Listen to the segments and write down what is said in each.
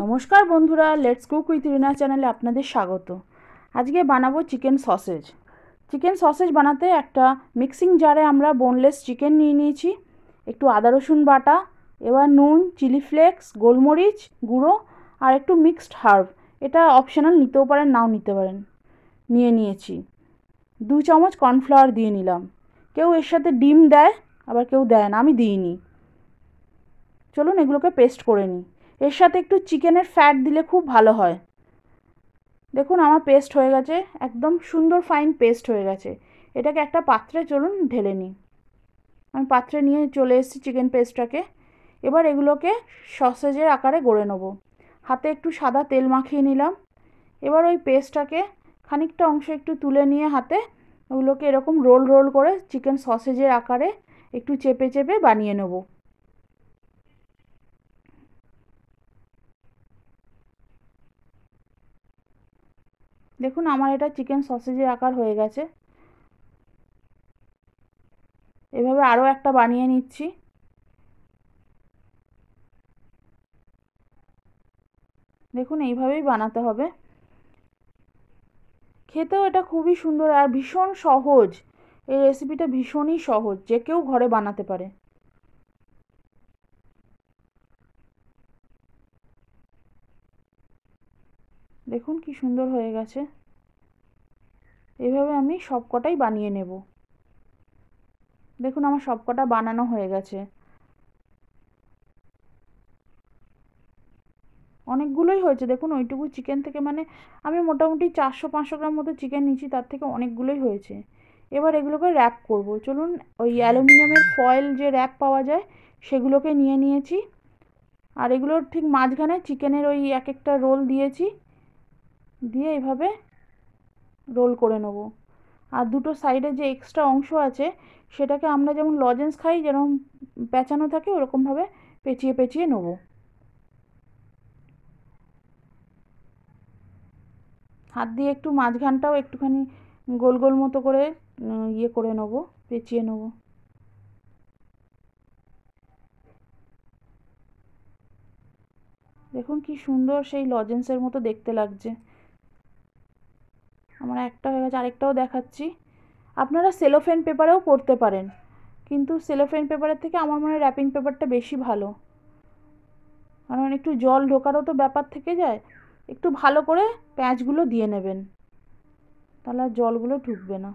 নমস্কার বন্ধুরা, let's cook with রিনা চ্যানেলে আপনাদের স্বাগত। আজকে বানাবো চিকেন সসেজ। চিকেন সসেজ বানাতে একটা মিক্সিং জারে আমরা বোনলেস চিকেন নিয়ে নিয়েছি, একটু আদা রসুন বাটা, এবার নুন, চিলি ফ্লেক্স, গোলমরিচ গুঁড়ো আর একটু মিক্সড হার্ব, এটা অপশনাল, নিতেও পারেন নাও নিতে পারেন, নিয়ে নিয়েছি। 2 চামচ কর্নফ্লাওয়ার দিয়ে নিলাম। কেউ এর সাথে ডিম দেয়, আবার কেউ দেয় না, আমি দিইনি। চলুন এগুলোকে পেস্ট করে নিই। এর সাথে একটু চিকেনের ফ্যাট দিলে খুব ভালো হয়। দেখুন আমার পেস্ট হয়ে গেছে, একদম সুন্দর ফাইন পেস্ট হয়ে গেছে। এটাকে একটা পাত্রে চলুন ঢেলে নিই। আমি পাত্রে নিয়ে চলে এসেছি চিকেন পেস্টটাকে। এবার এগুলোকে সসেজের আকারে গড়ে নেব। হাতে একটু সাদা তেল মাখিয়ে নিলাম। এবার ওই পেস্টটাকে খানিকটা অংশ একটু তুলে নিয়ে হাতে ওগুলোকে এরকম রোল রোল করে চিকেন সসেজের আকারে একটু চেপে চেপে বানিয়ে নেব। দেখুন আমার এটা চিকেন সসেজের আকার হয়ে গেছে। এভাবে আরও একটা বানিয়ে নিচ্ছি। দেখুন এইভাবেই বানাতে হবে। খেতেও এটা খুবই সুন্দর আর ভীষণ সহজ। এই রেসিপিটা ভীষণই সহজ, যে কেউ ঘরে বানাতে পারে। দেখুন কি সুন্দর হয়ে গেছে। এইভাবে আমি সবকটাই বানিয়ে নেব। দেখুন আমার সবকটা বানানো হয়ে গেছে। অনেকগুলোই হয়েছে, দেখুন ওইটুকু চিকেন থেকে, মানে আমি মোটামুটি 400-500 গ্রাম মতো চিকেন নিয়েছি, তার থেকে অনেকগুলোই হয়েছে। এবার এগুলোকে র্যাপ করব। চলুন, ওই অ্যালুমিনিয়ামের ফয়েল যে র্যাপ পাওয়া যায় সেগুলোকে নিয়ে নিয়েছি। আর এগুলোর ঠিক মাঝখানে চিকেনের ওই এক একটা রোল দিয়েছি, দিয়ে এইভাবে রোল করে নেব। আর দুটো সাইডে যে এক্সট্রা অংশ আছে সেটাকে আমরা যেমন লজেন্স খাই, যেরকম পেঁচানো থাকে, ওরকমভাবে পেঁচিয়ে পেঁচিয়ে নেব। হাত দিয়ে একটু মাঝখানটাও একটুখানি গোল গোল মতো করে ইয়ে করে নেব, পেঁচিয়ে নেব। দেখুন কি সুন্দর সেই লজেন্সের মতো দেখতে লাগছে। আমার একটা হয়ে গেছে, আরেকটাও দেখাচ্ছি। আপনারা সেলোফেন পেপারেও করতে পারেন, কিন্তু সেলোফেন পেপারের থেকে আমার মনে হয় র্যাপিং পেপারটা বেশি ভালো, কারণ একটু জল ঢোকারও তো ব্যাপার থেকে যায়। একটু ভালো করে প্যাঁচগুলো দিয়ে নেবেন, তাহলে আর জলগুলো ঢুকবে না।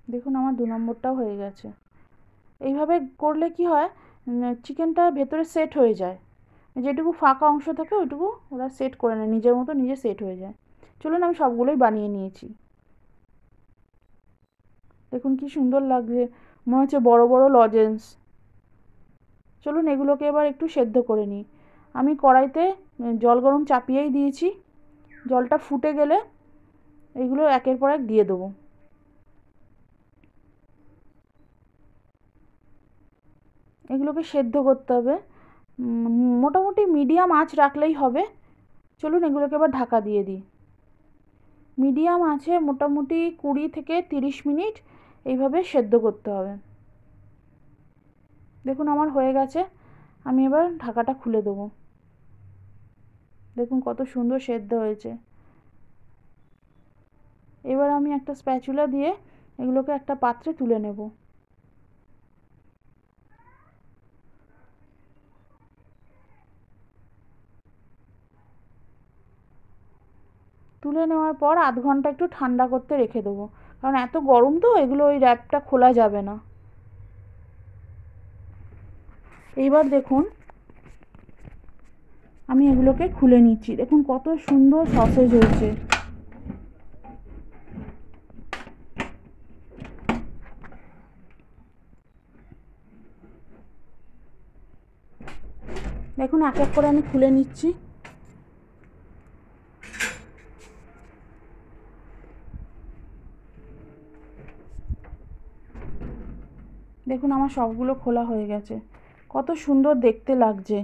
দেখুন আমার 2 নম্বরটাও হয়ে গেছে। এইভাবে করলে কি হয়, চিকেনটা ভেতরে সেট হয়ে যায়। যেটুকু ফাঁকা অংশ থাকে ওইটুকু ওরা সেট করে নেয়, নিজের মতো নিজে সেট হয়ে যায়। চলুন আমি সবগুলোই বানিয়ে নিয়েছি। দেখুন কি সুন্দর লাগছে, মনে হচ্ছে বড় বড় লজেন্স। চলুন এগুলোকে এবার একটু সেদ্ধ করে নিই। আমি কড়াইতে জল গরম চাপিয়েই দিয়েছি। জলটা ফুটে গেলে এগুলো একের পর এক দিয়ে দেবো। এগুলোকে সেদ্ধ করতে হবে, মোটামুটি মিডিয়াম আঁচ রাখলেই হবে। চলুন এগুলোকে এবার ঢাকা দিয়ে দিই। মিডিয়াম আঁচে মোটামুটি 20 থেকে 30 মিনিট এইভাবে সেদ্ধ করতে হবে। দেখুন আমার হয়ে গেছে, আমি এবার ঢাকাটা খুলে দেবো। দেখুন কত সুন্দর সেদ্ধ হয়েছে। এবার আমি একটা স্প্যাচুলা দিয়ে এগুলোকে একটা পাত্রে তুলে নেব। তুলে নেওয়ার পর আধ ঘন্টা একটু ঠান্ডা করতে রেখে দেবো, কারণ এত গরম তো এগুলো ওই র্যাপটা খোলা যাবে না। এইবার দেখুন আমি এগুলোকে খুলে নিচ্ছি। দেখুন কত সুন্দর সসেজ হয়েছে। দেখুন এক এক করে আমি খুলে নিচ্ছি। দেখুন আমার সবগুলো খোলা হয়ে গেছে। কত সুন্দর দেখতে লাগছে,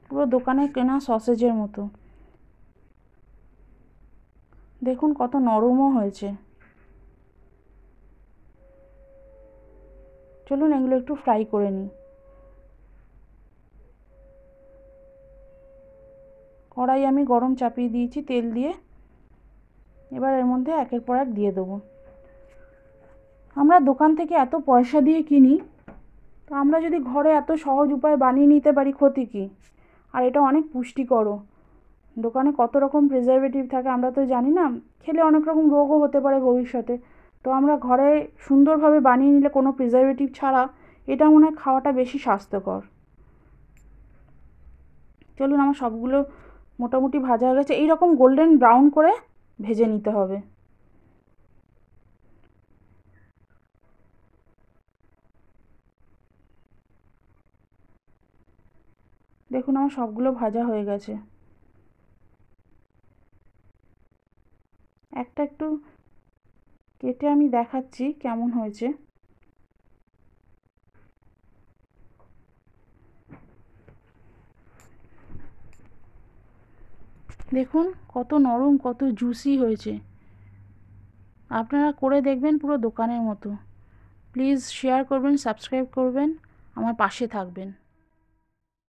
পুরো দোকানে কেনা সসেজের মতো। দেখুন কত নরমও হয়েছে। চলুন এগুলো একটু ফ্রাই করে নিই। কড়াই আমি গরম চাপিয়ে দিয়েছি তেল দিয়ে। এবার এর মধ্যে একের পর এক দিয়ে দেবো। আমরা দোকান থেকে এত পয়সা দিয়ে কিনি, তো আমরা যদি ঘরে এত সহজ উপায় বানিয়ে নিতে পারি ক্ষতি কী? আর এটা অনেক পুষ্টিকরও। দোকানে কত রকম প্রিজারভেটিভ থাকে আমরা তো জানি না, খেলে অনেক রকম রোগও হতে পারে ভবিষ্যতে। তো আমরা ঘরে সুন্দরভাবে বানিয়ে নিলে কোনো প্রিজারভেটিভ ছাড়া, এটা মনে হয় খাওয়াটা বেশি স্বাস্থ্যকর। চলুন আমার সবগুলো মোটামুটি ভাজা হয়ে গেছে। এইরকম গোল্ডেন ব্রাউন করে ভেজে নিতে হবে। দেখুন আমার সবগুলো ভাজা হয়ে গেছে। একটা একটু কেটে আমি দেখাচ্ছি কেমন হয়েছে। দেখুন কত নরম, কত জুসি হয়েছে। আপনারা করে দেখবেন পুরো দোকানের মতো। প্লিজ শেয়ার করবেন, সাবস্ক্রাইব করবেন, আমার পাশে থাকবেন।